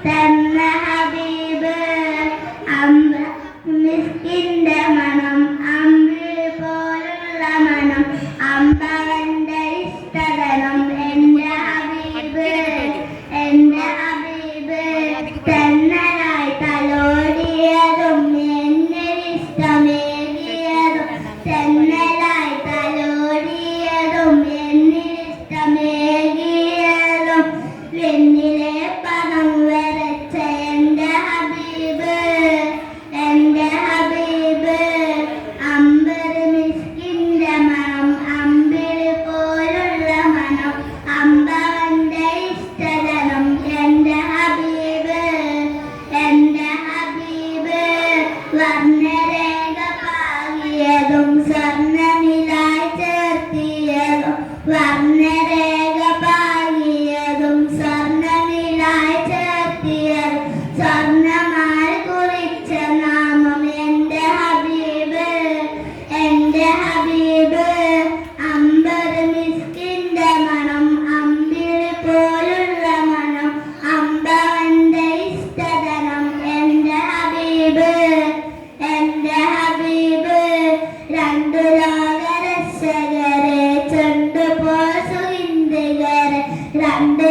തന്ന ഹബീബ് അമ്പ മിസ്കിന്റെ മണം അമ്പിളി പോലുള്ള മണം അമ്പവന്റെ ഇഷ്ടതനം എന്റെ ഹബീബ് തെന്നലായി തലോടിയതും എന്നിഷ്ടമേകിയതും തെന്നലായി തലോടിയതും എന്നിഷ്ടമേകിയതും വെണ്ണിലെ പദം വരച്ച എന്റെ ഹബീബ് അമ്പർ മിസ്കിന്റെ മണം അമ്പിളി പോലുള്ള മണം അമ്പവന്റെ ഇഷ്ടതനം എന്റെ ഹബീബ് വർണ്ണരേഖ പാകിയതും സ്വർണ്ണനിലായി ചേർത്തിയതും വർണ്ണരേഖ പാകിയതും സ്വർണ്ണനിലായി ചേർത്തിയതും സ്വർണ്ണമായി കുറിച്ച നാമം എന്റെ ഹബീബ് അമ്പർ മിസ്കിന്റെ മണം അമ്പിളി പോലുള്ള മണം അമ്പവന്റെ ഇഷ്ടതനം എന്റെ ഹബീബ് രണ്ടു ലോകരക്ഷകരെ ചുണ്ടുപോ സുഹിന്ദികരെ രണ്ട്